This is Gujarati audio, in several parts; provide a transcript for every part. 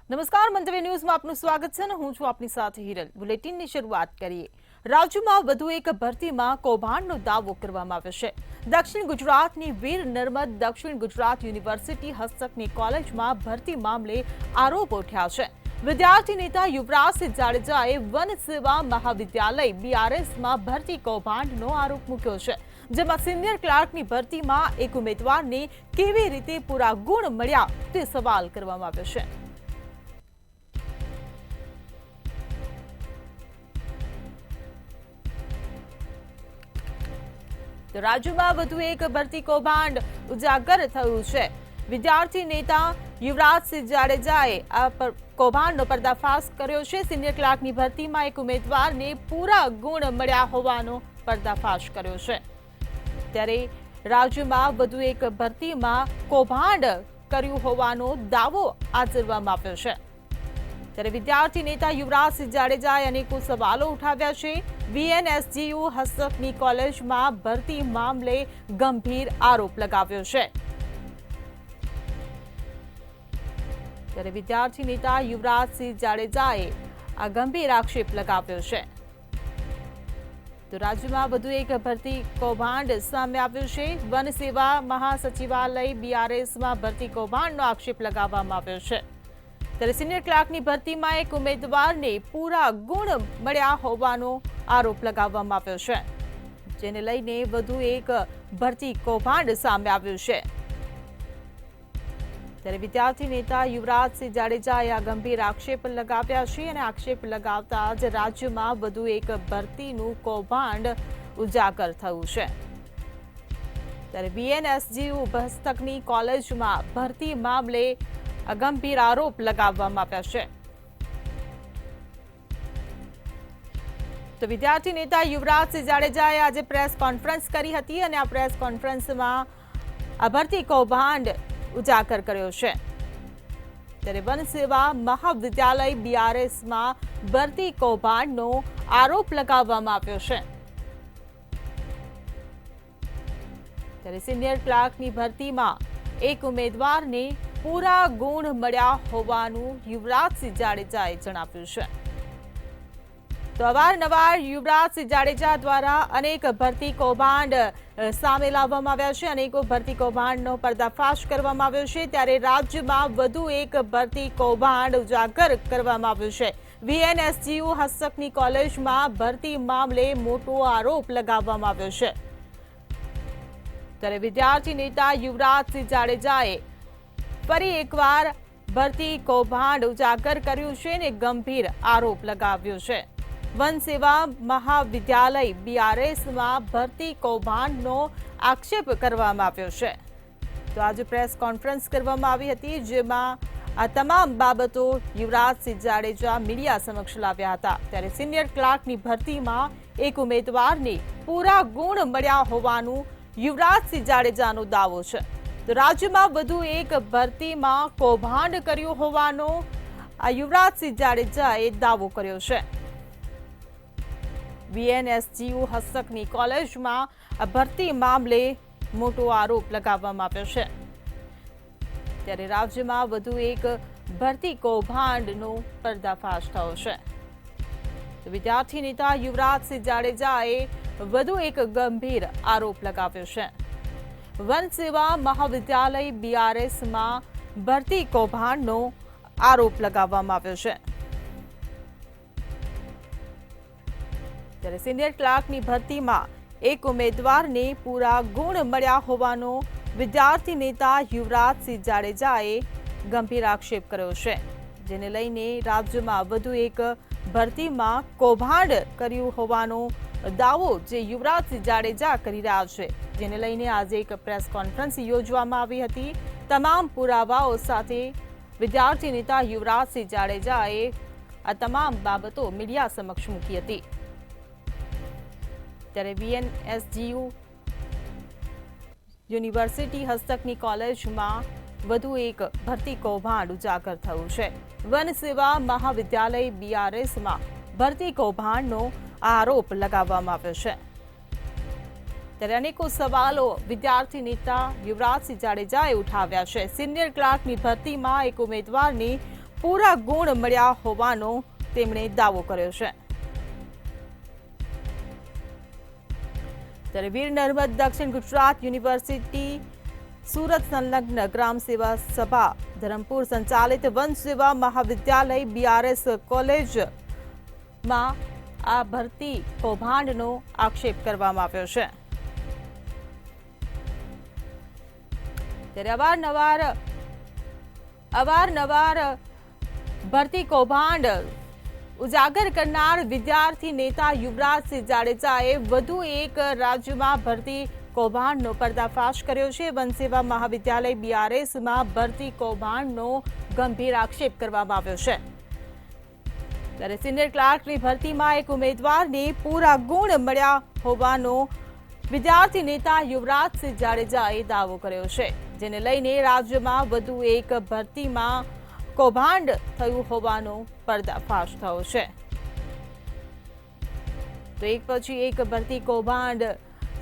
નમસ્કાર, મંતવ્ય ન્યૂઝમાં આપનું સ્વાગત છે અને હું છું આપની સાથે હિરલ। બુલેટિનની શરૂઆત કરીએ। રાજ્યમાં વધુ એક ભરતીમાં કૌભાંડનો દાવો કરવામાં આવ્યો છે। દક્ષિણ ગુજરાતની વીર નર્મદ દક્ષિણ ગુજરાત યુનિવર્સિટી હસ્તકની કોલેજમાં ભરતી મામલે આરોપ ઉઠ્યા છે। વિદ્યાર્થી નેતા યુવરાજસિંહ જાડેજાએ વન સેવા મહાવિદ્યાલય બીઆરએસમાં ભરતી કૌભાંડનો આરોપ મૂક્યો છે, જેમાં સિનિયર ક્લાર્કની ભરતીમાં એક ઉમેદવારને કેવી રીતે પૂરા ગુણ મળ્યા તે સવાલ કરવામાં આવ્યો છે। તો રાજ્યમાં વધુ એક ભરતી કૌભાંડ ઉજાગર થયું છે। વિદ્યાર્થી નેતા યુવરાજસિંહ જાડેજાએ આ કૌભાંડનો પર્દાફાશ કર્યો છે। સિનિયર ક્લાર્કની ભરતીમાં એક ઉમેદવારને પૂરા ગુણ મળ્યા હોવાનો પર્દાફાશ કર્યો છે। ત્યારે રાજ્યમાં વધુ એક ભરતીમાં કૌભાંડ કર્યું હોવાનો દાવો આચરવામાં આવ્યો છે। ત્યારે વિદ્યાર્થી નેતા યુવરાજસિંહ જાડેજાએ અનેકો સવાલો ઉઠાવ્યા છે। વીએનએસજીયુ હસ્તકની કોલેજમાં ભરતી મામલે ગંભીર આરોપ લગાવ્યો છે। ત્યારે વિદ્યાર્થી નેતા યુવરાજસિંહ જાડેજાએ આ ગંભીર આક્ષેપ લગાવ્યો છે। તો રાજ્યમાં વધુ એક ભરતી કૌભાંડ સામે આવ્યું છે। વન સેવા મહાસચિવાલય બીઆરએસમાં ભરતી કૌભાંડનો આક્ષેપ લગાવવામાં આવ્યો છે। ત્યારે સિનિયર ક્લાર્કની ભરતીમાં એક ઉમેદવારને પૂરા ગુણ મળ્યા હોવાનો આરોપ લગાવવામાં આવ્યો છે, જેને લઈને વધુ એક ભરતી કૌભાંડ સામે આવ્યું છે। ત્યારે વિદ્યાર્થી નેતા યુવરાજસિંહ જાડેજાએ આ ગંભીર આક્ષેપ લગાવ્યા છે અને આક્ષેપ લગાવતા જ રાજ્યમાં વધુ એક ભરતીનું કૌભાંડ ઉજાગર થયું છે। ત્યારે બીએનએસજીયુ હસ્તકની કોલેજમાં ભરતી મામલે ગંભીર આરોપ લગાવવામાં આવ્યા છે। તો વિદ્યાર્થી નેતા યુવરાજસિંહ જાડેજાએ આજે પ્રેસ કોન્ફરન્સ કરી હતી અને આ પ્રેસ કોન્ફરન્સમાં આ ભરતી કૌભાંડ ઉજાગર કર્યો છે। ત્યારે વન સેવા મહાવિદ્યાલય બીઆરએસમાં ભરતી કૌભાંડનો આરોપ લગાવવામાં આવ્યો છે। ત્યારે સિનિયર ક્લાર્કની ભરતીમાં એક ઉમેદવારને પૂરા ગુણ મળ્યા હોવાનું યુવરાજસિંહ જાડેજાએ જણાવ્યું છે। તો અવારનવાર યુવરાજસિંહ જાડેજા દ્વારા અનેક ભરતી કૌભાંડ સામે લાવવામાં આવ્યા છે, અનેકો ભરતી કૌભાંડનો પર્દાફાશ કરવામાં આવ્યો છે। ત્યારે રાજ્યમાં વધુ એક ભરતી કૌભાંડ ઉજાગર કરવામાં આવ્યું છે। વીએનએસજીયુ હસ્તકની કોલેજમાં ભરતી મામલે મોટો આરોપ લગાવવામાં આવ્યો છે। ત્યારે વિદ્યાર્થી નેતા યુવરાજસિંહ જાડેજાએ ફરી એકવાર ભરતી કૌભાંડ ઉજાગર કર્યું છે અને ગંભીર આરોપ લગાવ્યો છે। વન સેવા મહાવિદ્યાલય બીઆરએસમાં ભરતી કૌભાંડનો આક્ષેપ કરવામાં આવ્યો છે। તો આજે પ્રેસ કોન્ફરન્સ કરવામાં આવી હતી, જેમાં આ તમામ બાબતો યુવરાજસિંહ જાડેજા મીડિયા સમક્ષ લાવ્યા હતા। ત્યારે સિનિયર ક્લાર્કની ભરતીમાં એક ઉમેદવારને પૂરા ગુણ મળ્યા હોવાનું યુવરાજસિંહ જાડેજાનો દાવો છે। તો રાજ્યમાં વધુ એક ભરતીમાં કૌભાંડ કર્યું હોવાનો આ યુવરાજસિંહ જાડેજાએ દાવો કર્યો છે। વીએનએસજીયુ હસ્તકની કોલેજમાં આ ભરતી મામલે મોટો આરોપ લગાવવામાં આવ્યો છે। ત્યારે રાજ્યમાં વધુ એક ભરતી કૌભાંડનો પર્દાફાશ થયો છે। વિદ્યાર્થી નેતા યુવરાજસિંહ જાડેજાએ વધુ એક ગંભીર આરોપ લગાવ્યો છે। વન સેવા મહાવિદ્યાલય બીઆરએસમાં ભરતી કૌભાંડનો આરોપ લગાવવામાં આવ્યો છે। ત્યારે સિનિયર ક્લાર્કની ભરતીમાં એક ઉમેદવારને પૂરા ગુણ મળ્યા હોવાનો વિદ્યાર્થી નેતા યુવરાજસિંહ જાડેજાએ ગંભીર આક્ષેપ કર્યો છે, જેને લઈને રાજ્યમાં વધુ એક ભરતીમાં કૌભાંડ કર્યું હોવાનો દાવો જે યુવરાજસિંહ જાડેજા કરી રહ્યા છે, જેને લઈને આજે એક પ્રેસ કોન્ફરન્સ યોજવામાં આવી હતી। તમામ પુરાવાઓ સાથે વિદ્યાર્થી નેતા યુવરાજસિંહ જાડેજાએ આ તમામ બાબતો મીડિયા સમક્ષ મૂકી હતી। ત્યારે વીએનએસજીયુ યુનિવર્સિટી હસ્તકની કોલેજમાં વધુ એક ભરતી કૌભાંડ ઉજાગર થયું છે। વન સેવા મહાવિદ્યાલય બીઆરએસમાં ભરતી કૌભાંડનો આરોપ લગાવવામાં આવ્યો છે। ત્યારે અનેકો સવાલો વિદ્યાર્થી નેતા યુવરાજસિંહ જાડેજાએ ઉઠાવ્યા છે। સિનિયર ક્લાર્કની ભરતીમાં એક ઉમેદવારને પૂરા ગુણ મળ્યા હોવાનો તેમણે દાવો કર્યો છે. ત્યારે વીર નર્મદ દક્ષિણ ગુજરાત યુનિવર્સિટી સુરત સંલગ્ન ગ્રામ સેવા સભા ધરમપુર સંચાલિત વન સેવા મહાવિદ્યાલય BRS કોલેજમાં આ ભરતી કૌભાંડનો આક્ષેપ કરવામાં આવ્યો છે. ત્યારે અવારનવાર ભરતી કૌભાંડ ઉજાગર કરનાર વિદ્યાર્થી નેતા યુવરાજસિંહ જાડેજાએ વધુ એક રાજ્યમાં ભરતી કૌભાંડનો પર્દાફાશ કર્યો છે. વન સેવા મહાવિદ્યાલય BRSમાં ભરતી કૌભાંડનો ગંભીર આક્ષેપ કરવામાં આવ્યો છે. ત્યારે સિનિયર ક્લાર્કની ભરતીમાં એક ઉમેદવારને પૂરા ગુણ મળ્યા હોવાનો વિદ્યાર્થી નેતા યુવરાજસિંહ જાડેજાએ દાવો કર્યો છે, જેને લઈને રાજ્યમાં વધુ એક ભરતીમાં કૌભાંડ થયું હોવાનો પર્દાફાશ થયો છે. તો એક પછી એક ભરતી કૌભાંડ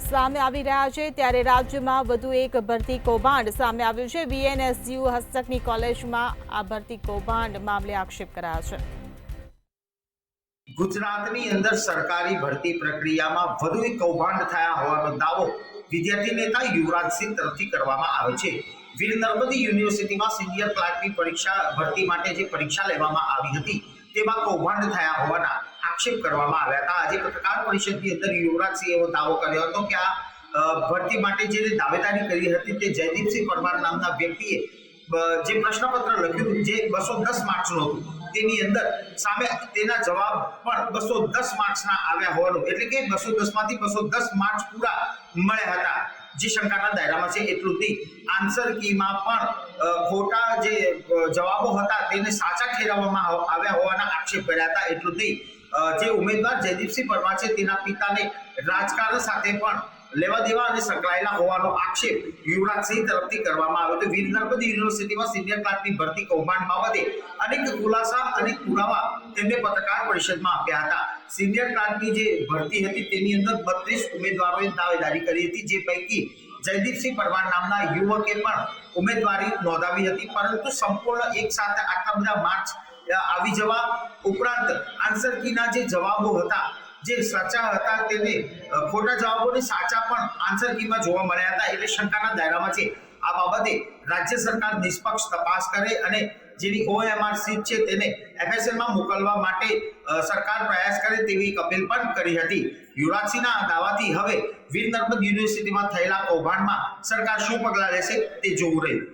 સામે આવી રહ્યા છે. ત્યારે રાજ્યમાં વધુ એક ભરતી કૌભાંડ સામે આવ્યું છે. VNSU હસ્તકની કોલેજમાં આ ભરતી કૌભાંડ મામલે આક્ષેપ કરાયા છે. ગુજરાતની અંદર સરકારી ભરતી પ્રક્રિયામાં વધુ એક કૌભાંડ થયા હોવાનો દાવો વિદ્યાર્થી નેતા યુવરાજસિંહ તરફથી કરવામાં આવે છે. વીર નર્મદ યુનિવર્સિટીમાં સિનિયર ક્લાર્કની પરીક્ષા ભરતી માટે જે પરીક્ષા લેવામાં આવી હતી તેમાં કૌભાંડ થયા હોવાના આક્ષેપ કરવામાં આવ્યા હતા. આજે પત્રકાર પરિષદની અંદર યુવરાજસિંહે એવો દાવો કર્યો હતો કે આ ભરતી માટે જે દાવેદારી કરી હતી તે જયદીપસિંહ પરમાર નામના વ્યક્તિએ જે પ્રશ્નપત્ર લખ્યું જે 210 માર્ક્સનું હતું તેની અંદર સામે તેના જવાબ પણ 210 માર્ક્સના આવ્યા હોવાનું, એટલે કે 210 માંથી 210 માર્ક્સ પૂરા મળ્યા હતા, જે શંકાના દાયરામાં છે. એટલું જ નહીં, આન્સર કીમાં પણ ખોટા જે જવાબો હતા તેને સાચા ઠેરવવામાં આવ્યા હોવાના આક્ષેપ કર્યા હતા. એટલું જ નહીં, જે ઉમેદવાર જયદીપસિંહ પરમાર છે તેના પિતાને રાજકારણ સાથે પણ લેવા દેવા અને સંકળાયેલા હોવાનો આક્ષેપ યુવરાજસિંહ તરફથી કરવામાં આવ્યો હતો. વીર નર્મદ યુનિવર્સિટીમાં સિનિયર ક્લાર્કની ભરતી કૌભાંડ બાબતે અનેક ખુલાસા અને પુરાવા તેમને પત્રકાર પરિષદમાં આપ્યા હતા. સિનિયર ક્લાર્કની જે ભરતી હતી તેની અંદર 32 ઉમેદવારોએ દાવેદારી કરી હતી, જે પૈકી જયદીપસિંહ પરમાર નામના યુવકે પણ ઉમેદવારી નોંધાવી હતી. પરંતુ સંપૂર્ણ એક સાથે આટલા બધા માર્ક્સ આવી જવા ઉપરાંત આન્સર કીના જે જવાબો હતા જે સાચા હતા તેને ખોટા જવાબોને સાચા પણ આન્સર કીમાં જોવા મળ્યા હતા, એટલે શંકાના દાયરામાં છે. આ બાબતે રાજ્ય સરકાર નિષ્પક્ષ તપાસ કરે અને જેની OMR સીટ છે તેને FSLમાં મોકલવા માટે સરકાર પ્રયાસ કરે તેવી અપીલ પણ કરી હતી. યુવરાજસિંહના દાવાથી હવે વીર નર્મદ યુનિવર્સિટીમાં થયેલા કૌભાંડમાં સરકાર શું પગલાં લેશે તે જોવું રહ્યું.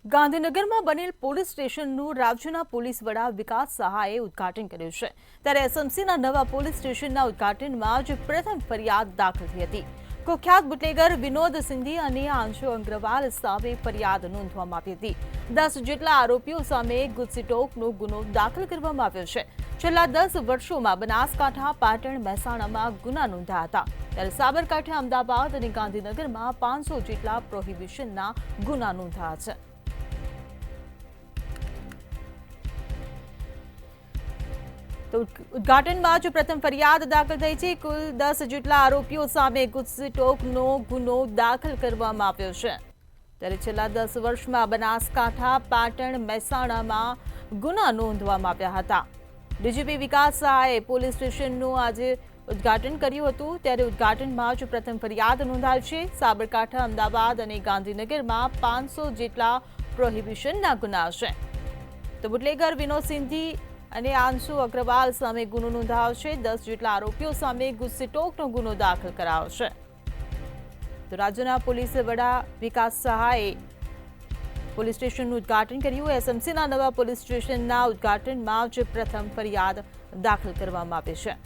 ગાંધીનગરમાં બનેલ પોલીસ સ્ટેશનનું રાજ્યના પોલીસ વડા વિકાસ સહાયે ઉદ્ઘાટન કર્યું છે. ત્યારે SMCના નવા પોલીસ સ્ટેશનના ઉદ્ઘાટનમાં જ પ્રથમ ફરિયાદ દાખલ થઈ હતી. કુખ્યાત બુટલેગર વિનોદ સિંધી અને આંશુ અગ્રવાલ સામે ફરિયાદ નોંધવામાં આવી હતી. 10 જેટલા આરોપીઓ સામે ગુજસીટોકનો ગુનો દાખલ કરવામાં આવ્યો છે. છેલ્લા 10 વર્ષોમાં બનાસકાંઠા, પાટણ, મહેસાણામાં ગુના નોંધાયા હતા. ત્યારે સાબરકાંઠા, અમદાવાદ અને ગાંધીનગરમાં 500 જેટલા પ્રોહિબિશનના ગુના નોંધાયા છે. તો ઉદ્ઘાટનમાં જ પ્રથમ ફરિયાદ દાખલ થઈ છે. કુલ 10 જેટલા આરોપીઓ સામે ગુજસીટોકનો ગુનો દાખલ કરવામાં આવ્યો છે. ત્યારે છેલ્લા 10 વર્ષમાં બનાસકાંઠા, પાટણ, મહેસાણામાં ગુના નોંધવામાં આવ્યા હતા. DGP વિકાસ સહાયે પોલીસ સ્ટેશનનું આજે ઉદ્ઘાટન કર્યું હતું. ત્યારે ઉદ્ઘાટનમાં જ પ્રથમ ફરિયાદ નોંધાઈ છે. સાબરકાંઠા, અમદાવાદ અને ગાંધીનગરમાં 500 જેટલા પ્રોહિબિશનના ગુના છે. તો બુટલેગર વિનોદ સિંધી અને આંશુ અગ્રવાલ સામે ગુનો નોંધાયો છે. 10 જેટલા આરોપીઓ સામે ગુજસીટોકનો ગુનો દાખલ કરાયો છે. તો રાજ્યના પોલીસ વડા વિકાસ સહાયે પોલીસ સ્ટેશનનું ઉદ્ઘાટન કર્યું. SMCના નવા પોલીસ સ્ટેશનના ઉદ્ઘાટનમાં જ પ્રથમ ફરિયાદ દાખલ કરવામાં આવી છે.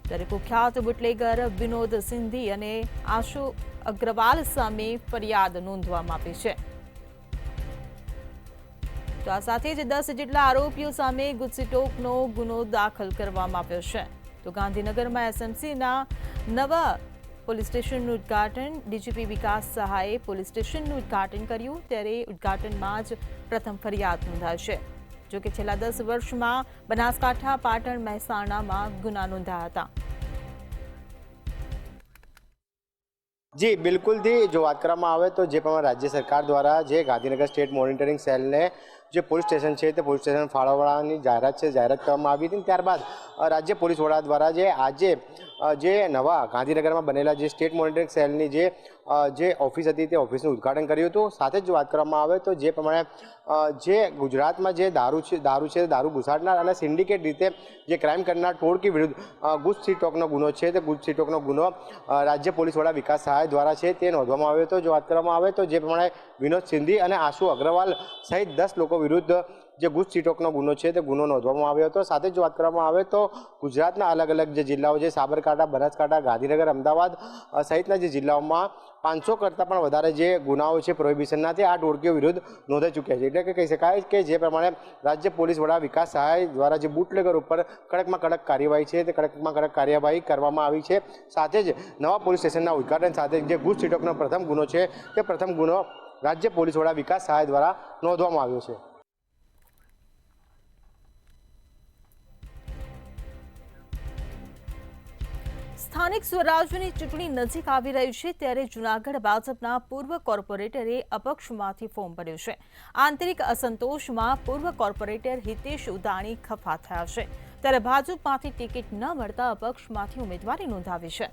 ત્યારે કુખ્યાત બુટલેગર વિનોદ સિંધી અને આંશુ અગ્રવાલ સામે ફરિયાદ નોંધવામાં આવી છે. તો આ સાથે જ 10 જેટલા આરોપીઓ સામે ગુજસીટોકનો ગુનો દાખલ કરવામાં આવ્યો છે. તો ગાંધીનગરમાં SMCના નવા પોલીસ સ્ટેશનનું ઉદ્ઘાટન DGP વિકાસ સહાયે પોલીસ સ્ટેશનનું ઉદ્ઘાટન કર્યું. ત્યારે ઉદ્ઘાટનમાં જ પ્રથમ ફરિયાદ નોંધાઈ છે. જોકે છેલ્લા 10 વર્ષમાં બનાસકાંઠા, પાટણ, મહેસાણામાં ગુના નોંધાયા હતા. જી બિલકુલથી જો વાત કરવામાં આવે તો જે પ્રમાણે રાજ્ય સરકાર દ્વારા જે ગાંધીનગર સ્ટેટ મોનિટરિંગ સેલને જે પોલીસ સ્ટેશન છે તે પોલીસ સ્ટેશન ફાળવવાની જાહેરાત કરવામાં આવી હતી. ત્યારબાદ રાજ્ય પોલીસ વડા દ્વારા જે આજે જે નવા ગાંધીનગરમાં બનેલા જે સ્ટેટ મોનિટરિંગ સેલની જે ઓફિસ હતી તે ઓફિસનું ઉદ્ઘાટન કર્યું હતું. સાથે જ વાત કરવામાં આવે તો જે પ્રમાણે જે ગુજરાતમાં જે દારૂ ઘુસાડનાર અને સિન્ડિકેટ રીતે જે ક્રાઇમ કરનાર ટોળકી વિરુદ્ધ ગુજ સ્ટોકનો ગુનો છે તે ગુજ સ્ટોકનો ગુનો રાજ્ય પોલીસ વડા વિકાસ સહાય દ્વારા છે તે નોંધવામાં આવ્યો હતો. જો વાત કરવામાં આવે તો જે પ્રમાણે વિનોદ સિંધી અને આશુ અગ્રવાલ સહિત 10 લોકો વિરુદ્ધ જે ગુજ સ્ટોકનો ગુનો છે તે ગુનો નોંધવામાં આવ્યો હતો. સાથે જ વાત કરવામાં આવે તો ગુજરાતના અલગ અલગ જે જિલ્લાઓ છે સાબરકાંઠા, બનાસકાંઠા, ગાંધીનગર, અમદાવાદ સહિતના જે જિલ્લાઓમાં 500 કરતાં પણ વધારે જે ગુનાઓ છે પ્રોહિબિશનના તે આ ટોળકીઓ વિરુદ્ધ નોંધાઈ ચૂક્યા છે. એટલે કે કહી શકાય કે જે પ્રમાણે રાજ્ય પોલીસ વડા વિકાસ સહાય દ્વારા જે બુટલેગર ઉપર કડકમાં કડક કાર્યવાહી છે તે કડકમાં કડક કાર્યવાહી કરવામાં આવી છે. સાથે જ નવા પોલીસ સ્ટેશનના ઉદ્ઘાટન સાથે જે ગુજ સ્ટોકનો પ્રથમ ગુનો છે તે પ્રથમ ગુનો રાજ્ય પોલીસ વડા વિકાસ સહાય દ્વારા નોંધવામાં આવ્યો છે. સ્થાનિક સ્વરાજ્યની ચૂંટણી નજીક આવી રહી છે ત્યારે જૂનાગઢ ભાજપના પૂર્વ કોર્પોરેટરે અપક્ષમાંથી ફોર્મ ભર્યું છે. આંતરિક અસંતોષમાં પૂર્વ કોર્પોરેટર હિતેશ ઉદાણી ખફા થયા છે ત્યારે ભાજપમાંથી ટિકિટ ન મળતા અપક્ષમાંથી ઉમેદવારી નોંધાવી છે.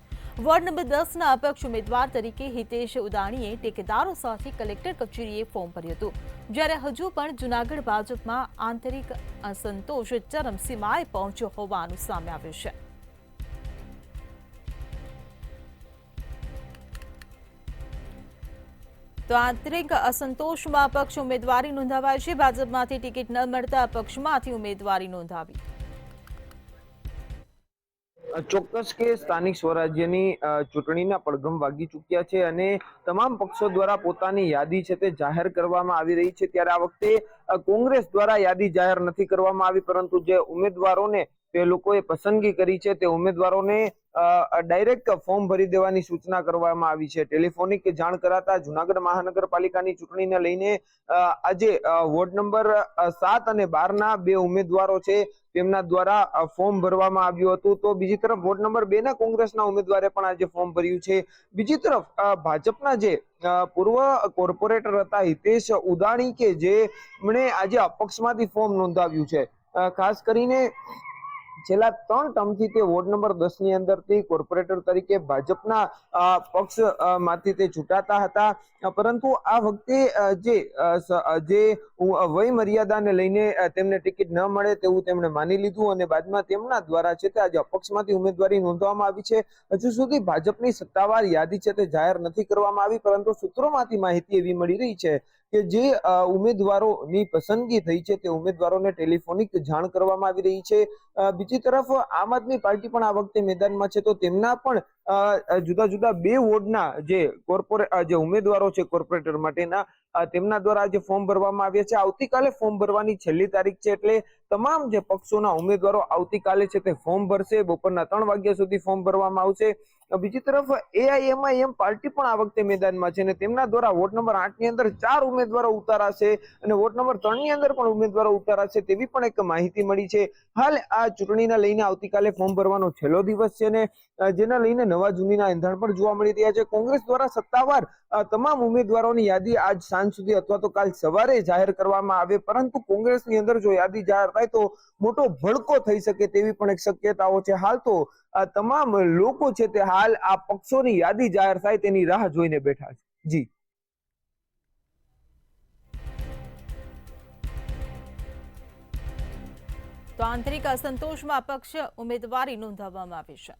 વોર્ડ નંબર 10ના અપક્ષ ઉમેદવાર તરીકે હિતેશ ઉદાણીએ ટેકેદારો સાથે કલેક્ટર કચેરીએ ફોર્મ ભર્યું હતું. જ્યારે હજુ પણ જૂનાગઢ ભાજપમાં આંતરિક અસંતોષ ચરમસીમાએ પહોંચ્યો હોવાનું સામે આવ્યું છે. તો આંતરિક અસંતોષમાં અપક્ષ ઉમેદવારી નોંધાવાય છે. ભાજપમાંથી ટિકિટ ન મળતા અપક્ષમાંથી ઉમેદવારી નોંધાવી. ચોક્કસ કે સ્થાનિક સ્વરાજ્યની ચૂંટણીના પડઘમ વાગી ચૂક્યા છે અને તમામ પક્ષો દ્વારા પોતાની યાદી છે તે જાહેર કરવામાં આવી રહી છે. ત્યારે આ વખતે કોંગ્રેસ દ્વારા યાદી જાહેર નથી કરવામાં આવી, પરંતુ જે ઉમેદવારોને તે લોકોએ પસંદગી કરી છે તે ઉમેદવારોને ડાયરેક્ટ ફોર્મ ભરી દેવાની સૂચના કરવામાં આવી છે. ટેલિફોનિક જાણ કરાતા જૂનાગઢ મહાનગરપાલિકાની ચૂંટણીને લઈને આજે વોર્ડ નંબર 7 અને 12ના 2 ઉમેદવારો છે તેમના દ્વારા ફોર્મ ભરવામાં આવ્યું હતું. તો બીજી તરફ વોર્ડ નંબર 2ના કોંગ્રેસના ઉમેદવારે પણ આજે ફોર્મ ભર્યું છે. બીજી તરફ ભાજપના જે પૂર્વ કોર્પોરેટર હતા હિતેશ ઉદાણી કે જેમણે આજે અપક્ષમાંથી ફોર્મ નોંધાવ્યું છે. ખાસ કરીને છેલ્લા 3 ટર્મથી તે વોર્ડ નંબર 10ની અંદરથી કોર્પોરેટર તરીકે ભાજપના પક્ષમાંથી તે ચૂંટાતા હતા, પરંતુ આ વખતે જે વય મર્યાદાને લઈને તેમને ટિકિટ ન મળે તેવું તેમણે માની લીધું અને બાદમાં તેમના દ્વારા છે તે આજે અપક્ષમાંથી ઉમેદવારી નોંધવામાં આવી છે. હજુ સુધી ભાજપની સત્તાવાર યાદી છે તે જાહેર નથી કરવામાં આવી, પરંતુ સૂત્રોમાંથી માહિતી એવી મળી રહી છે કે જે ઉમેદવારોની પસંદગી થઈ છે તે ઉમેદવારોને ટેલિફોનિક જાણ કરવામાં આવી રહી છે. બીજી તરફ આમ આદમી પાર્ટી પણ આ વખતે મેદાનમાં છે, તો તેમના પણ જુદા જુદા 2 વોર્ડના જે ઉમેદવારો છે કોર્પોરેટર માટેના તેમના દ્વારા જે ફોર્મ ભરવામાં આવ્યા છે. આવતીકાલે ફોર્મ ભરવાની છેલ્લી તારીખ છે, એટલે તમામ જે પક્ષોના ઉમેદવારો આવતીકાલે છે તે ફોર્મ ભરશે. બપોરના 3 વાગ્યા સુધી ફોર્મ ભરવામાં આવશે. બીજી તરફ AIMIM પાર્ટી પણ આ વખતે મેદાનમાં છે અને તેમના દ્વારા વોર્ડ નંબર 8ની અંદર 4 ઉમેદવારો ઉતારાશે અને વોર્ડ નંબર 3ની અંદર પણ ઉમેદવારો ઉતારાશે તેવી પણ એક માહિતી મળી છે. હાલ આ ચૂંટણીના લઈને આવતીકાલે ફોર્મ ભરવાનો છેલ્લો દિવસ છે ને જેના લઈને નવા જૂનીના એંધાણ પણ જોવા મળી રહ્યા છે. કોંગ્રેસ દ્વારા સત્તાવાર તમામ ઉમેદવારોની યાદી આજ સાંજ સુધી અથવા તો કાલ સવારે જાહેર કરવામાં આવે, પરંતુ કોંગ્રેસની અંદર જો યાદી જાહેર થાય તો મોટો ભડકો થઈ શકે તેવી પણ એક શક્યતાઓ છે. હાલ તો તમામ લોકો છે તે હાલ આ પક્ષોની યાદી જાહેર થાય તેની રાહ જોઈને બેઠા છે. જી તો આંતરિક અસંતોષમાં અપક્ષ ઉમેદવારી નોંધાવવામાં આવી છે.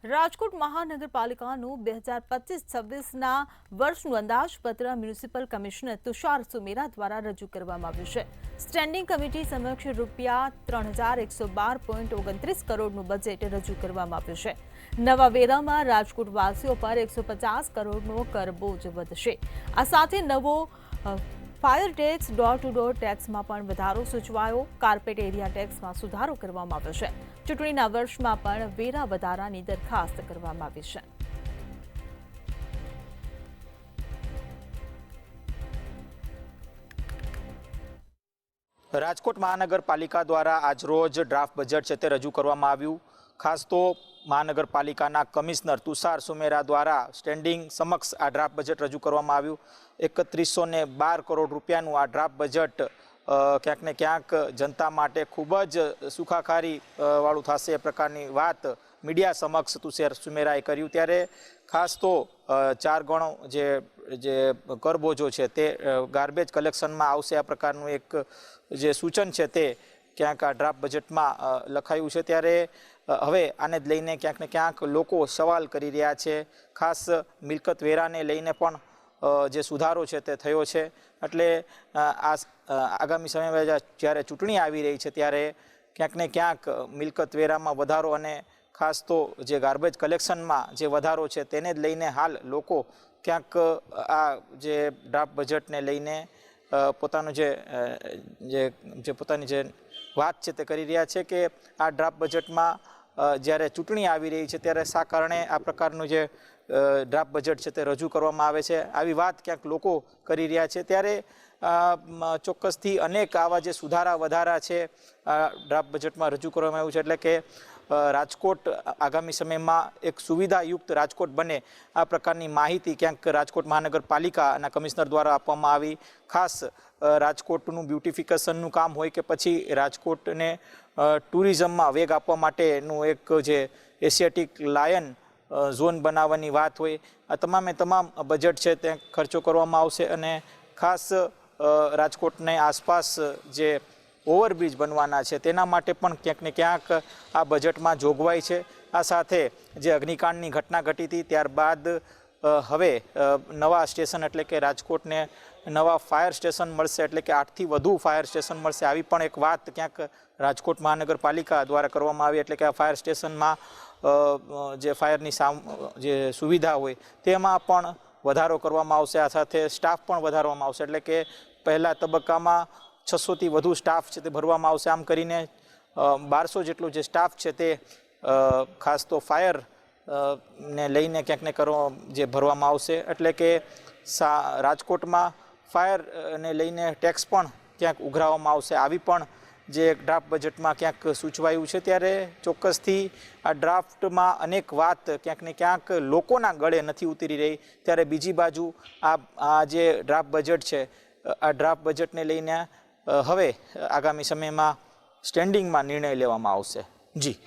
રાજકોટ મહાનગરપાલિકાનું 2025-26ના વર્ષનું અંદાજપત્ર મ્યુનિસિપલ કમિશનર તુષાર સુમેરા દ્વારા રજૂ કરવામાં આવ્યું છે. સ્ટેન્ડિંગ કમિટી સમક્ષ ₹3112.29 કરોડનું બજેટ રજૂ કરવામાં આવ્યું છે. નવા વેરામાં રાજકોટવાસીઓ પર 150 કરોડનો કરબોજ વધશે. આ સાથે નવો fire tax, door to door ટેક્સમાં પણ વધારો સૂચવાયો. કાર્પેટ એરિયા ટેક્સમાં સુધારો કરવામાં આવ્યો છે. ચૂંટણીના વર્ષમાં પણ વેરા વધારાની દરખાસ્ત કરવામાં આવી છે. રાજકોટ મહાનગરપાલિકા દ્વારા આજરોજ ડ્રાફ્ટ બજેટ છે તે રજૂ કરવામાં આવ્યું. ખાસ તો મહાનગરપાલિકાના કમિશનર તુષાર સુમેરા દ્વારા સ્ટેન્ડિંગ સમક્ષ આ ડ્રાફ્ટ બજેટ રજૂ કરવામાં આવ્યું. 3112 કરોડ રૂપિયાનું આ ડ્રાફ્ટ બજેટ ક્યાંક ને ક્યાંક જનતા માટે ખૂબ જ સુખાકારી વાળું થશે એ પ્રકારની વાત મીડિયા સમક્ષ તુષાર સુમેરાએ કર્યું. ત્યારે ખાસ તો 4 ગણો જે કરબોજો છે તે ગાર્બેજ કલેક્શનમાં આવશે આ પ્રકારનું એક જે સૂચન છે તે ક્યાંક આ ડ્રાફ્ટ બજેટમાં લખાયું છે. ત્યારે હવે આને જ લઈને ક્યાંક ને ક્યાંક લોકો સવાલ કરી રહ્યા છે. ખાસ મિલકત વેરાને લઈને પણ જે સુધારો છે તે થયો છે. એટલે આ આગામી સમયમાં જ્યારે ચૂંટણી આવી રહી છે ત્યારે ક્યાંક ને ક્યાંક મિલકત વેરામાં વધારો અને ખાસ તો જે ગાર્બેજ કલેક્શનમાં જે વધારો છે તેને જ લઈને હાલ લોકો ક્યાંક આ જે ડ્રાફ્ટ બજેટને લઈને પોતાનું જે પોતાની જે વાત છે તે કરી રહ્યા છે કે આ ડ્રાફ્ટ બજેટમાં જ્યારે ચૂંટણી આવી રહી છે ત્યારે શા કારણે આ પ્રકારનું જે ડ્રાફ્ટ બજેટ છે તે રજૂ કરવામાં આવે છે, આવી વાત ક્યાંક લોકો કરી રહ્યા છે. ત્યારે ચોક્કસથી અનેક આવા જે સુધારા વધારા છે ડ્રાફ્ટ બજેટમાં રજૂ કરવામાં આવ્યું છે. એટલે કે રાજકોટ આગામી સમયમાં એક સુવિધાયુક્ત રાજકોટ બને આ પ્રકારની માહિતી ક્યાંક રાજકોટ મહાનગરપાલિકાના કમિશનર દ્વારા આપવામાં આવી. ખાસ રાજકોટનું બ્યુટિફિકેશનનું કામ હોય કે પછી રાજકોટને ટુરિઝમમાં વેગ આપવા માટેનું એક જે એશિયાટિક લાયન ઝોન બનાવવાની વાત હોય, આ તમામે તમામ બજેટ છે તે ખર્ચો કરવામાં આવશે. અને ખાસ રાજકોટને આસપાસ જે ઓવરબ્રિજ બનવાના છે તેના માટે પણ ક્યાંક ને ક્યાંક આ બજેટમાં જોગવાઈ છે. આ સાથે જે અગ્નિકાંડની ઘટના ઘટી હતી ત્યારબાદ હવે નવા સ્ટેશન એટલે કે રાજકોટને નવા ફાયર સ્ટેશન મળશે, એટલે કે 8થી વધુ ફાયર સ્ટેશન મળશે. આવી પણ એક વાત ક્યાંક રાજકોટ મહાનગરપાલિકા દ્વારા કરવામાં આવી. એટલે કે આ ફાયર સ્ટેશનમાં જે ફાયરની જે સુવિધા હોય તેમાં પણ વધારો કરવામાં આવશે. આ સાથે સ્ટાફ પણ વધારવામાં આવશે. એટલે કે પહેલા તબક્કામાં 600થી વધુ સ્ટાફ છે તે ભરવામાં આવશે. આમ કરીને 1200 જેટલો જે સ્ટાફ છે તે ખાસ તો ફાયર ને લઈને ક્યાંક ને જે ભરવામાં આવશે. એટલે કે રાજકોટમાં ફાયરને લઈને ટેક્સ પણ ક્યાંક ઉઘરાવવામાં આવશે. આવી પણ જે ડ્રાફ્ટ બજેટમાં ક્યાંક સૂચવાયું છે. ત્યારે ચોક્કસથી આ ડ્રાફ્ટમાં અનેક વાત ક્યાંક ને ક્યાંક લોકોના ગળે નથી ઉતરી રહી. ત્યારે બીજી બાજુ આ જે ડ્રાફ્ટ બજેટ છે આ ડ્રાફ્ટ બજેટને લઈને હવે આગામી સમયમાં સ્ટેન્ડિંગમાં નિર્ણય લેવામાં આવશે. જી.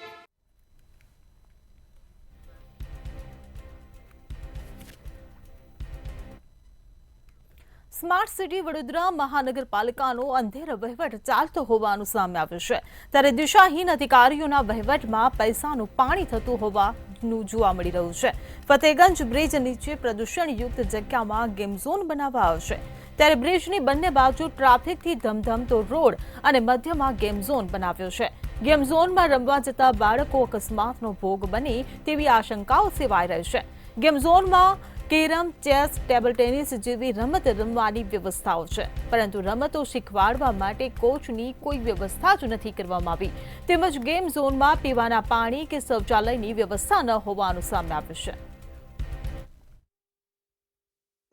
સ્માર્ટ સિટી વડોદરા મહાનગરપાલિકાનો અંધેરો વહીવટ ચાલતો હોવાનું સામે આવ્યું છે. ત્યારે દિશાહીન અધિકારીઓના વહીવટમાં પૈસાનું પાણી થતું હોવાનું જોવા મળી રહ્યું છે. ફતેગંજ બ્રિજ નીચે પ્રદૂષણયુક્ત જગ્યામાં ગેમ ઝોન બનાવવા આવશે. ત્યારે બ્રિજની બંને બાજુ ટ્રાફિકથી ધમધમતો રોડ અને મધ્યમાં ગેમ ઝોન બનાવ્યો છે. ગેમ ઝોનમાં રમવા જતા બાળકો અકસ્માતનો ભોગ બને તેવી આશંકાઓ સેવાઈ રહી છે. ગેમ ઝોનમાં કેરમ, ચેસ, ટેબલ ટેનિસ જેવી રમત રમવાની વ્યવસ્થાઓ છે, પરંતુ રમતો શીખવાડવા માટે કોચની કોઈ વ્યવસ્થા જ નથી કરવામાં આવી. તેમજ ગેમ ઝોનમાં પીવાના પાણી કે શૌચાલયની વ્યવસ્થા ન હોવાનું સામે આવ્યું છે.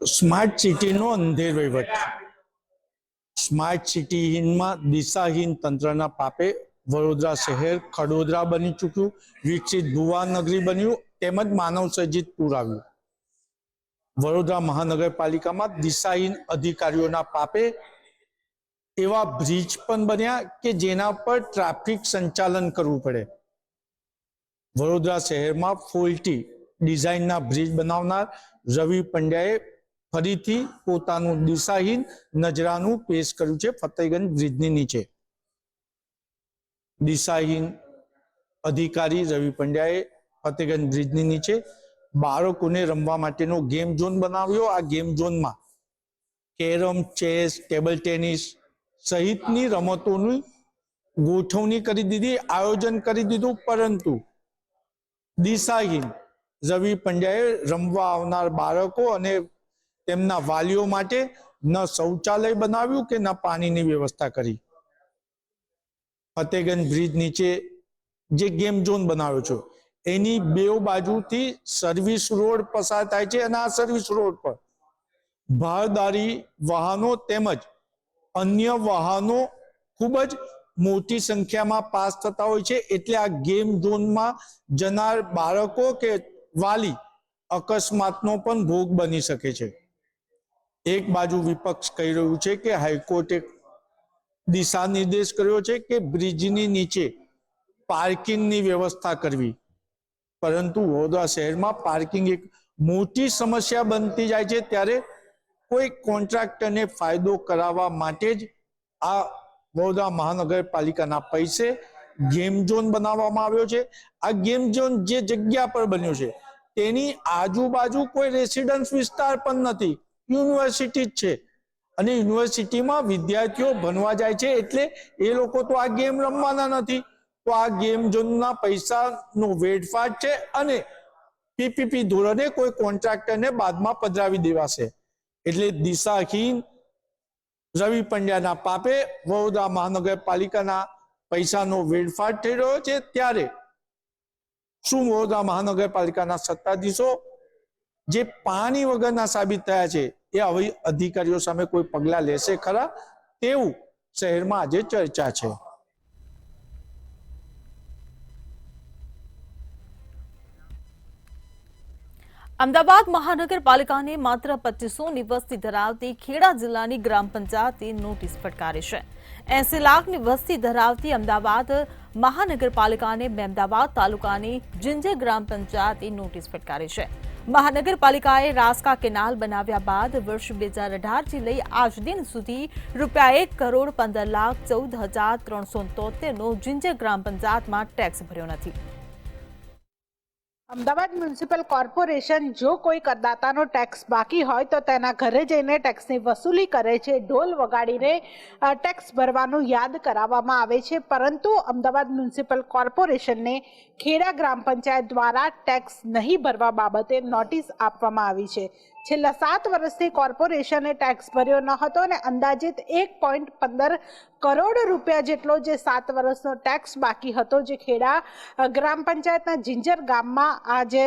સ્માર્ટ સિટીનો અંધેર વહીવટ. સ્માર્ટ સિટીમાં દિશાહીન તંત્રના પાપે વડોદરા શહેર ખડોદરા બની ચૂક્યું, વિકસિત ભુવા નગરી બન્યું, તેમજ માનવ સર્જિત પૂર આવ્યું. વડોદરા મહાનગરપાલિકામાં દિશાહીન અધિકારીઓના પાપે એવા બ્રિજ પણ બન્યા કે જેના પર ટ્રાફિક સંચાલન કરવું પડે. વડોદરા શહેરમાં ફોલ્ટી ડિઝાઇનના બ્રિજ બનાવનાર રવિ પંડ્યાએ ફરીથી પોતાનું દિશાહીન નજરાનું પેશ કર્યું છે ફતેગંજ બ્રિજની નીચે. દિશાહીન અધિકારી રવિ પંડ્યાએ ફતેગંજ બ્રિજની નીચે બાળકોને રમવા માટેનો ગેમ ઝોન બનાવ્યો. આ ગેમ ઝોનમાં કેરમ, ચેસ, ટેબલ ટેનિસ સહિતની રમતોની ગોઠવણી કરી દીધી, આયોજન કરી દીધું. પરંતુ દિશાહીન રવિ પંડ્યાએ રમવા આવનાર બાળકો અને તેમના વાલીઓ માટે ન શૌચાલય બનાવ્યું કે ન પાણીની વ્યવસ્થા કરી. ફતેગંજ બ્રિજ નીચે જે ગેમ ઝોન બનાવ્યો છે એની બે બાજુથી સર્વિસ રોડ પસાર થાય છે અને આ સર્વિસ રોડ પર ભારદારી વાહનો તેમજ અન્ય વાહનો ખૂબ જ મોટી સંખ્યામાં પાસ થતા હોય છે, એટલે આ ગેમ ઝોનમાં જનાર બાળકો કે વાલી અકસ્માતનો પણ ભોગ બની શકે છે. એક બાજુ વિપક્ષ કહી રહ્યું છે કે હાઈકોર્ટે દિશા નિર્દેશ કર્યો છે કે બ્રિજની નીચે પાર્કિંગની વ્યવસ્થા કરવી, પરંતુ વડોદરા શહેરમાં પાર્કિંગ એક મોટી સમસ્યા બનતી જાય છે, ત્યારે કોઈ કોન્ટ્રાક્ટરને ફાયદો કરાવવા માટે જ આ વડોદરા મહાનગરપાલિકાના પૈસે ગેમ ઝોન બનાવવામાં આવ્યો છે. આ ગેમ ઝોન જે જગ્યા પર બન્યો છે તેની આજુબાજુ કોઈ રેસિડન્સ વિસ્તાર પણ નથી, યુનિવર્સિટી જ છે, અને યુનિવર્સિટીમાં વિદ્યાર્થીઓ ભણવા જાય છે, એટલે એ લોકો તો આ ગેમ રમવાના નથી. તો આ ગેમ ઝોનના પૈસાનો વેડફાટ છે, અને પીપીપી ધોરણે કોઈ કોન્ટ્રાક્ટરને બાદમાં પધરાવી દેવાશે. એટલે દિશાહીન રવિ પંડ્યાના પાપે વડોદરા મહાનગરપાલિકાના પૈસાનો વેડફાટ થઈ રહ્યો છે. ત્યારે શું વડોદરા મહાનગરપાલિકાના સત્તાધીશો જે પાણી વગરના સાબિત થયા છે એ હવે અધિકારીઓ સામે કોઈ પગલાં લેશે ખરા, તેવું શહેરમાં આજે ચર્ચા છે. અમદાવાદ મહાનગરપાલિકાને માત્ર 2500ની વસ્તી ધરાવતી ખેડા જિલ્લાની ગ્રામ પંચાયતે નોટિસ ફટકારી છે. 80 લાખની વસ્તી ધરાવતી અમદાવાદ મહાનગરપાલિકાને મહેમદાવાદ તાલુકાની જિંજર ગ્રામ પંચાયતે નોટિસ ફટકારી છે. મહાનગરપાલિકાએ રાસ્કા કેનાલ બનાવ્યા બાદ વર્ષ 2018થી લઈ આજ દિન સુધી ₹1,15,14,373નો જિંજર ગ્રામ પંચાયતમાં ટેક્સ ભર્યો નથી. અમદાવાદ મ્યુનિસિપલ કોર્પોરેશન જો કોઈ કરદાતાનો ટેક્સ બાકી હોય તો તેના ઘરે જઈને ટેક્સની વસૂલી કરે છે, ઢોલ વગાડીને ટેક્સ ભરવાનું યાદ કરાવવામાં આવે છે, પરંતુ અમદાવાદ મ્યુનિસિપલ કોર્પોરેશનને ખેડા ગ્રામ પંચાયત દ્વારા ટેક્સ નહીં ભરવા બાબતે નોટિસ આપવામાં આવી છે. છેલ્લા 7 વર્ષથી કોર્પોરેશને ટેક્સ ભર્યો ન હતો અને અંદાજિત 1.15 કરોડ રૂપિયા જેટલો જે 7 વર્ષનો ટેક્સ બાકી હતો, જે ખેડા ગ્રામ પંચાયતના જિંજર ગામમાં આ જે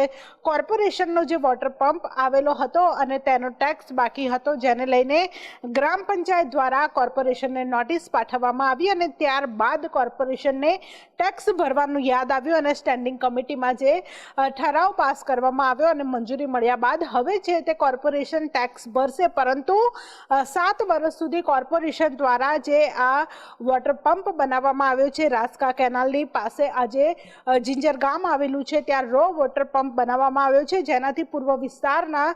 કોર્પોરેશનનો જે વોટર પંપ આવેલો હતો અને તેનો ટેક્સ બાકી હતો, જેને લઈને ગ્રામ પંચાયત દ્વારા કોર્પોરેશનને નોટિસ પાઠવવામાં આવી અને ત્યારબાદ કોર્પોરેશનને ટેક્સ ભરવાનું યાદ આવ્યું અને સ્ટેન્ડિંગ કમિટીમાં જે ઠરાવ પાસ કરવામાં આવ્યો અને મંજૂરી મળ્યા બાદ હવે છે તે કોર્પોરેશન ટેક્સ ભરશે. પરંતુ 7 વર્ષ સુધી કોર્પોરેશન દ્વારા જે આ વોટર પંપ બનાવવામાં આવ્યો છે રાસ્કા કેનાલની પાસે, આજે જિંજર ગામ આવેલું છે ત્યાં રો વોટર પંપ બનાવવામાં આવ્યો છે, જેનાથી પૂર્વ વિસ્તારના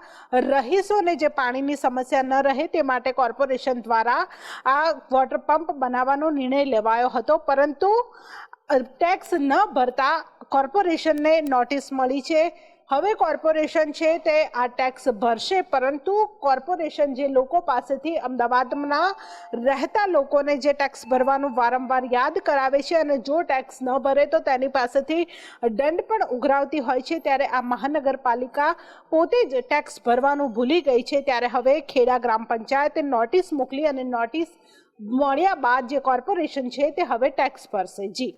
રહીશોને જે પાણીની સમસ્યા ન રહે તે માટે કોર્પોરેશન દ્વારા આ વોટર પંપ બનાવવાનો નિર્ણય લેવાયો હતો. પરંતુ ટેક્સ ન ભરતા કોર્પોરેશનને નોટિસ મળી છે. હવે કોર્પોરેશન છે તે આ ટેક્સ ભરશે, પરંતુ કોર્પોરેશન જે લોકો પાસેથી અમદાવાદના રહેતા લોકોને જે ટેક્સ ભરવાનું વારંવાર યાદ કરાવે છે અને જો ટેક્સ ન ભરે તો તેની પાસેથી દંડ પણ ઉઘરાવતી હોય છે, ત્યારે આ મહાનગરપાલિકા પોતે જ ટેક્સ ભરવાનું ભૂલી ગઈ છે. ત્યારે હવે ખેડા ગ્રામ પંચાયતે નોટિસ મોકલી અને નોટિસ મળ્યા બાદ જે કોર્પોરેશન છે તે હવે ટેક્સ ભરશે. જી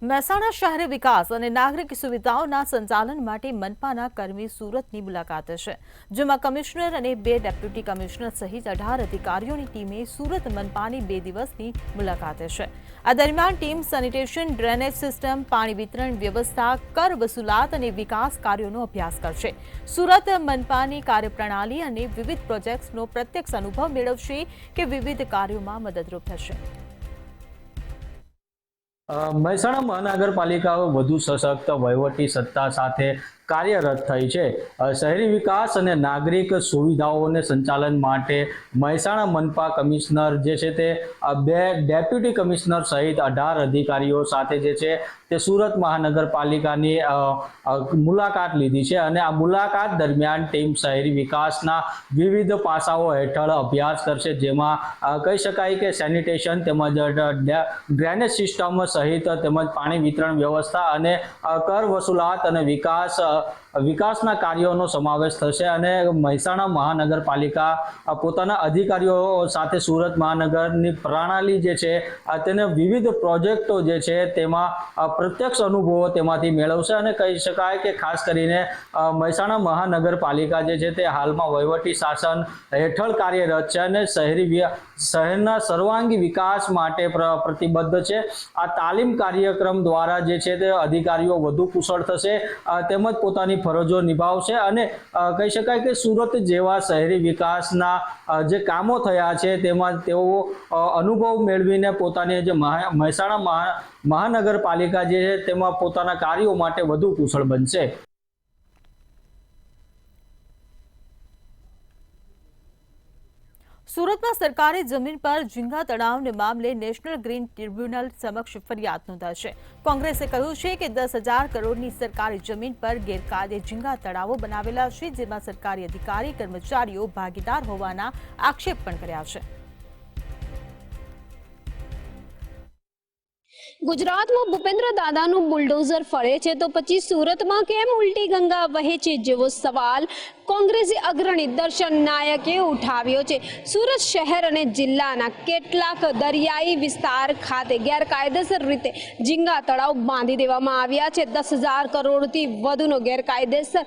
મહેસાણા શહેરી વિકાસ અને નાગરિક સુવિધાઓના સંચાલન માટે મનપાના કર્મી સુરતની મુલાકાતે છે, જેમાં કમિશનર અને 2 ડેપ્યુટી કમિશનર સહિત 18 અધિકારીઓની ટીમે સુરત મનપાની 2 દિવસની મુલાકાતે છે. આ દરમિયાન ટીમ સેનિટેશન, ડ્રેનેજ સિસ્ટમ, પાણી વિતરણ વ્યવસ્થા, કર વસૂલાત અને વિકાસ કાર્યોનો અભ્યાસ કરશે. સુરત મનપાની કાર્યપ્રણાલી અને વિવિધ પ્રોજેક્ટ્સનો પ્રત્યક્ષ અનુભવ મેળવશે કે વિવિધ કાર્યોમાં મદદરૂપ થશે. મહેસાણા મહાનગરપાલિકાઓ વધુ સશક્ત વહીવટી સત્તા સાથે કાર્યરત થઈ છે. શહેરી વિકાસ અને નાગરિક સુવિધાઓને સંચાલન માટે મહેસાણા મનપા કમિશનર જે છે તે 2 ડેપ્યુટી કમિશનર સહિત 18 અધિકારીઓ સાથે જે છે તે સુરત મહાનગરપાલિકાની મુલાકાત લીધી છે અને આ મુલાકાત દરમિયાન ટીમ શહેરી વિકાસના વિવિધ પાસાઓ હેઠળ અભ્યાસ કરશે, જેમાં કહી શકાય કે સેનિટેશન તેમજ ડ્રેનેજ સિસ્ટમ સહિત તેમજ પાણી વિતરણ વ્યવસ્થા અને કર વસૂલાત અને વિકાસ વિકાસના કાર્યોનો સમાવેશ થશે અને મહેસાણા મહાનગરપાલિકા પોતાના અધિકારીઓ સાથે સુરત મહાનગરની પ્રણાલી જે છે તેને વિવિધ પ્રોજેક્ટો જે છે તેમાં પ્રત્યક્ષ અનુભવો તેમાંથી મેળવશે અને કહી શકાય કે ખાસ કરીને મહેસાણા મહાનગરપાલિકા જે છે તે હાલમાં વહીવટી શાસન હેઠળ કાર્યરત છે અને શહેરના સર્વાંગી વિકાસ માટે પ્રતિબદ્ધ છે। આ તાલીમ કાર્યક્રમ દ્વારા જે છે તે અધિકારીઓ વધુ કુશળ થશે તેમજ પોતાની ફરજો નિભાવશે અને કહી શકાય કે સુરત જેવા શહેરી વિકાસના જે કામો થયા છે તેમાં તેઓ અનુભવ મેળવીને પોતાની જે મહેસાણા મહાનગરપાલિકા જે છે તેમાં પોતાના કાર્યો માટે વધુ કુશળ બનશે। સુરતમાં સરકારી જમીન પર ઝીંગા તળાવને મામલે નેશનલ ગ્રીન ટ્રિબ્યુનલ સમક્ષ ફરિયાદ નોંધાશે। કોંગ્રેસે કહ્યું છે કે 10,000 કરોડની સરકારી જમીન પર ગેરકાયદે ઝીંગા તળાવો બનાવેલા છે, જેમાં સરકારી અધિકારી કર્મચારીઓ ભાગીદાર હોવાના આક્ષેપ પણ કર્યા છે। ગુજરાતમાં ભૂપેન્દ્ર દાદાનું બુલડોઝર ફરે છે તો પછી સુરતમાં કેમ ઉલટી ગંગા વહે છે જેવો સવાલ કોંગ્રેસી અગ્રણી દર્શન નાયકે ઉઠાવ્યો છે। સુરત શહેર અને જિલ્લાના કેટલાક દરિયાઈ વિસ્તાર ખાતે ગેરકાયદેસર રીતે ઝીંગા તળાવ બાંધી દેવામાં આવ્યા છે। 10,000 કરોડથી વધુનો ગેરકાયદેસર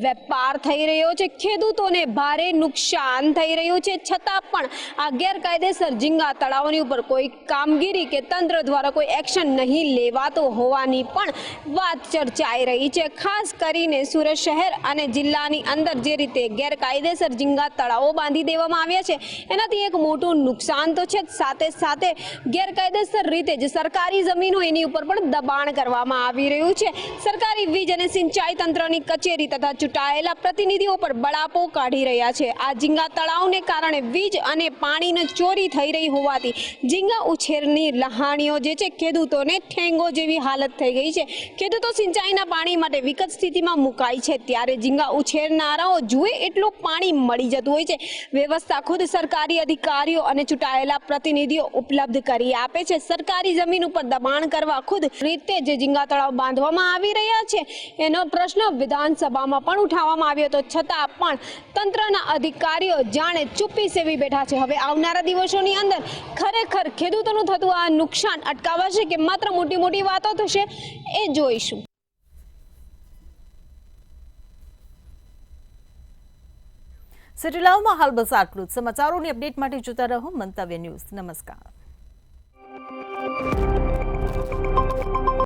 વેપાર થઈ રહ્યો છે। ખેડૂતોને ભારે નુકસાન થઈ રહ્યું છે, છતાં પણ આ ગેરકાયદેસર ઝીંગા તળાવની ઉપર કોઈ કામગીરી કે તંત્ર દ્વારા કોઈ એક્શન નહીં લેવાતો હોવાની પણ વાત ચર્ચાઈ રહી છે। ખાસ કરીને સુરત શહેર અને જિલ્લાની અંદર જે રીતે ગેરકાયદેસર ઝીંગા તળાવો બાંધી દેવામાં આવ્યા છે એનાથી એક મોટું નુકસાન તો છે, સાથે સાથે ગેરકાયદેસર રીતે જે સરકારી જમીન હોય એની ઉપર પણ દબાણ કરવામાં આવી રહ્યું છે। સરકારી વીજ અને સિંચાઈ તંત્રની કચેરી તથા ચૂંટાયેલા પ્રતિનિધિઓ પર બળાપો કાઢી રહ્યા છે। આ ઝીંગા તળાવને કારણે વીજ અને પાણીની ચોરી થઈ રહી હોવાથી ઝીંગા ઉછેરની લહાણીઓ જે છે ખેડૂતોને ઠેંગો જેવી હાલત થઈ ગઈ છે। ખેડૂતો સિંચાઈના પાણી માટે વિકટ સ્થિતિમાં મુકાય છે, ત્યારે ઝીંગા ઉછેરનારાઓ જુએ એટલું પાણી મળી જતું હોય છે। વ્યવસ્થા ખુદ સરકારી અધિકારીઓ અને ચૂંટાયેલા પ્રતિનિધિઓ ઉપલબ્ધ કરી આપે છે। સરકારી જમીન ઉપર દબાણ કરવા ખુદ રીતે જે ઝીંગા તળાવ બાંધવામાં આવી રહ્યા છે એનો પ્રશ્ન વિધાનસભામાં પણ ઉઠાવવામાં આવ્યો હતો, છતાં પણ તંત્રના અધિકારીઓ જાણે ચૂપ્પી સેવી બેઠા છે। હવે આવનારા દિવસોની અંદર ખરેખર ખેડૂતોનું થતું આ નુકસાન અટકાવશે કે માત્ર મોટી મોટી વાતો થશે એ જોઈશું। સિટી લાઈવમાં હાલ બસ આટલું જ। સમાચારોની અપડેટ માટે જોતા રહો મંતવ્ય ન્યૂઝ। નમસ્કાર।